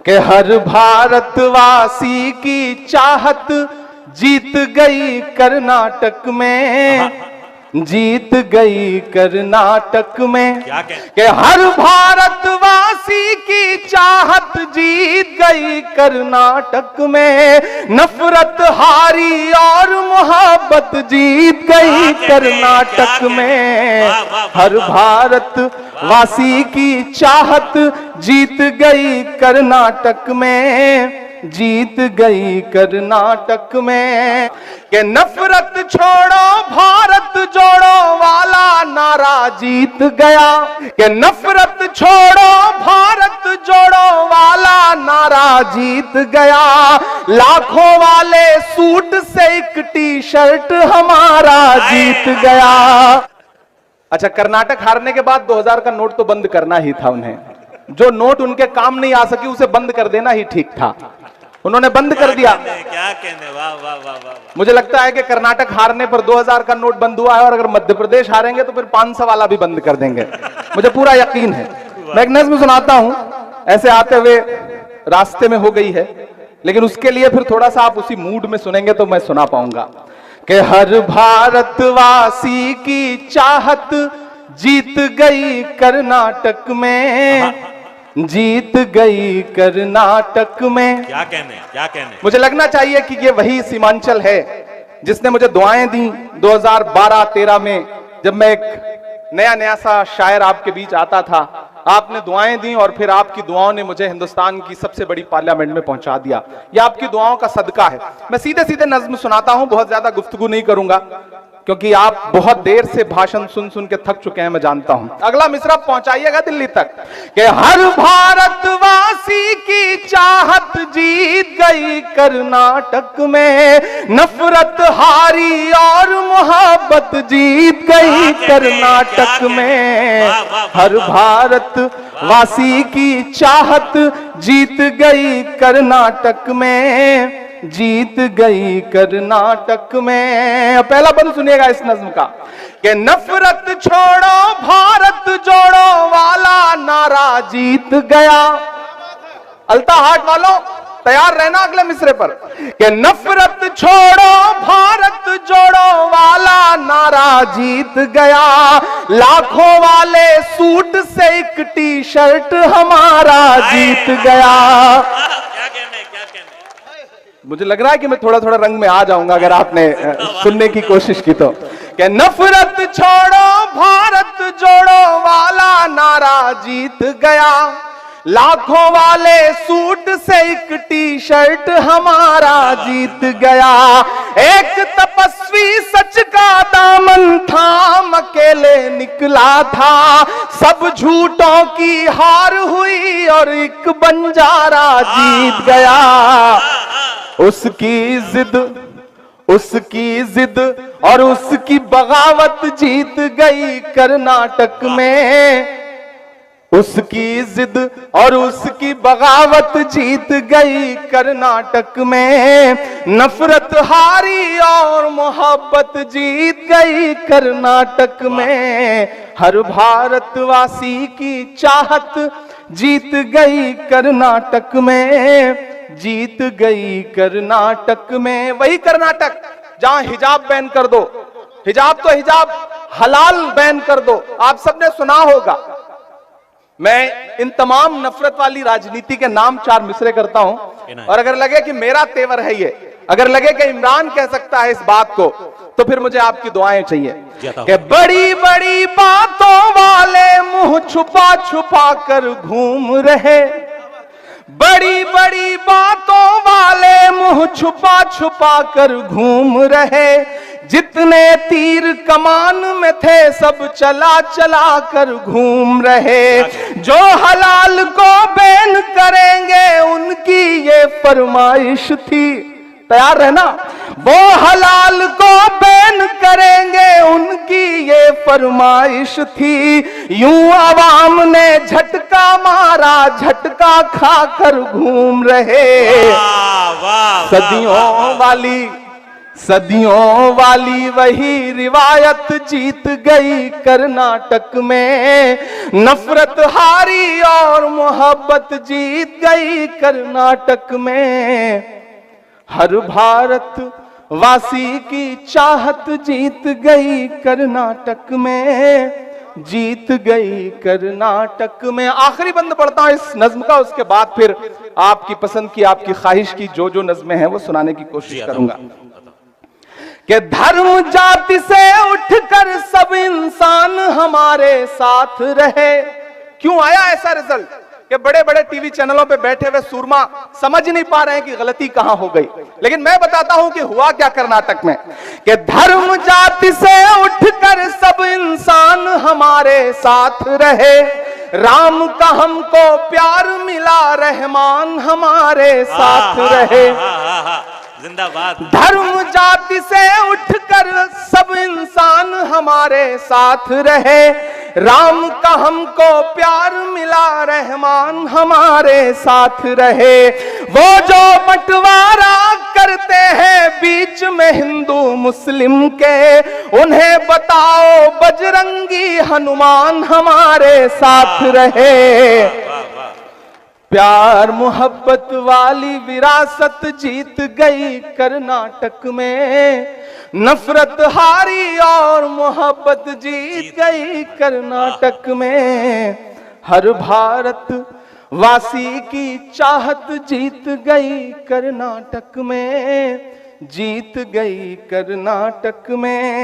कि हर भारतवासी की चाहत जीत गई कर्नाटक में, जीत गई कर्नाटक में। कि हर भारतवासी की चाहत जीत गई कर्नाटक में, नफरत हारी और मोहब्बत जीत गई कर्नाटक में। हर भारतवासी की चाहत जीत गई कर्नाटक में, जीत गई कर्नाटक में। कि नफरत छोड़ो भारत जोड़ो वाला नारा जीत गया। कि नफरत छोड़ो भारत जोड़ो वाला नारा जीत गया। लाखों वाले सूट से एक टी शर्ट हमारा जीत गया। अच्छा, कर्नाटक हारने के बाद 2000 का नोट तो बंद करना ही था उन्हें। जो नोट उनके काम नहीं आ सकी उसे बंद कर देना ही ठीक था। उन्होंने बंद कर दिया। क्या कहने, वाह वाह वाह वाह। मुझे लगता है कि कर्नाटक हारने पर 2000 का नोट बंद हुआ है, और अगर मध्य प्रदेश हारेंगे तो फिर 500 वाला भी बंद कर देंगे। मुझे पूरा यकीन है। मैं एक नज़्म सुनाता हूं, ऐसे आते हुए रास्ते में हो गई है, लेकिन उसके लिए फिर थोड़ा सा आप उसी मूड में सुनेंगे तो मैं सुना पाऊंगा। कि हर भारतवासी की चाहत जीत गई कर्नाटक में, जीत गई कर्नाटक में। क्या कहने, क्या कहने। मुझे लगना चाहिए कि ये वही सीमांचल है जिसने मुझे दुआएं दी 2012-13 में, जब मैं एक नया नया सा शायर आपके बीच आता था। आपने दुआएं दी और फिर आपकी दुआओं ने मुझे हिंदुस्तान की सबसे बड़ी पार्लियामेंट में पहुंचा दिया। यह आपकी दुआओं का सदका है। मैं सीधे सीधे नज्म सुनाता हूं, बहुत ज्यादा गुफ्तगू नहीं करूंगा क्योंकि आप बहुत देर से भाषण सुन सुन के थक चुके हैं, मैं जानता हूं। अगला मिसरा पहुंचाइएगा दिल्ली तक। कि हर भारतवासी की चाहत जीत गई कर्नाटक में, नफरत हारी और मोहब्बत जीत गई कर्नाटक में। हर भारतवासी की चाहत जीत गई कर्नाटक में, जीत गई कर्नाटक में। पहला बंद सुनिएगा इस नज्म का। कि नफरत छोड़ो भारत जोड़ो वाला नारा जीत गया। अल्ता हाट वालों तैयार रहना अगले मिसरे पर। कि नफरत छोड़ो भारत जोड़ो वाला नारा जीत गया। लाखों वाले सूट से एक टी शर्ट हमारा जीत गया। मुझे लग रहा है कि मैं थोड़ा थोड़ा रंग में आ जाऊंगा अगर आपने सुनने की कोशिश की तो। कि नफरत छोड़ो भारत जोड़ो वाला नारा जीत गया। लाखों वाले सूट से एक टी शर्ट हमारा जीत गया। एक तपस्वी सच का दामन थाम अकेले निकला था। सब झूठों की हार हुई और एक बंजारा जीत गया। उसकी जिद और उसकी बगावत जीत गई कर्नाटक में। उसकी जिद और उसकी बगावत जीत गई कर्नाटक में। नफरत हारी और मोहब्बत जीत गई कर्नाटक में। हर भारतवासी की चाहत जीत गई कर्नाटक में, जीत गई कर्नाटक में। वही कर्नाटक जहां हिजाब बैन कर दो, हिजाब तो हिजाब हलाल बैन कर दो। आप सबने सुना होगा। मैं इन तमाम नफरत वाली राजनीति के नाम 4 मिसरे करता हूं, और अगर लगे कि मेरा तेवर है ये, अगर लगे कि इमरान कह सकता है इस बात को, तो फिर मुझे आपकी दुआएं चाहिए। कि बड़ी बड़ी बातों वाले मुंह छुपा छुपा कर घूम रहे। बड़ी बड़ी बातों वाले मुंह छुपा छुपा कर घूम रहे। जितने तीर कमान में थे सब चला चला कर घूम रहे। जो हलाल को बैन करेंगे उनकी ये फरमाइश थी। तैयार रहना। वो हलाल को बैन करेंगे उनकी ये फरमाइश थी। यूं आवाम ने झटका मारा, झटका खाकर घूम रहे। सदियों वाली सदियों वाली वही रिवायत जीत गई कर्नाटक में, नफरत हारी और मोहब्बत जीत गई कर्नाटक में, हर भारत वासी की चाहत जीत गई कर्नाटक में, जीत गई कर्नाटक में। आखिरी बंद पढ़ता हूं इस नज्म का, उसके बाद फिर आपकी पसंद की, आपकी ख्वाहिश की जो जो नज्में हैं वो सुनाने की कोशिश करूंगा। कि धर्म जाति से उठकर सब इंसान हमारे साथ रहे। क्यों आया ऐसा रिजल्ट कि बड़े बड़े टीवी चैनलों पे बैठे हुए सूरमा समझ नहीं पा रहे हैं कि गलती कहां हो गई, लेकिन मैं बताता हूं कि हुआ क्या कर्नाटक में। कि धर्म जाति से उठकर सब इंसान हमारे साथ रहे, राम का हमको प्यार मिला, रहमान हमारे साथ रहे। जिंदाबाद। धर्म जाति से उठकर सब इंसान हमारे साथ रहे, राम का हमको प्यार मिला, रहमान हमारे साथ रहे। वो जो बंटवारा करते हैं बीच में हिंदू मुस्लिम के, उन्हें बताओ बजरंगी हनुमान हमारे साथ रहे। प्यार मोहब्बत वाली विरासत जीत गई कर्नाटक में, नफरत हारी और मोहब्बत जीत गई कर्नाटक में, हर भारत वासी की चाहत जीत गई कर्नाटक में, जीत गई कर्नाटक में।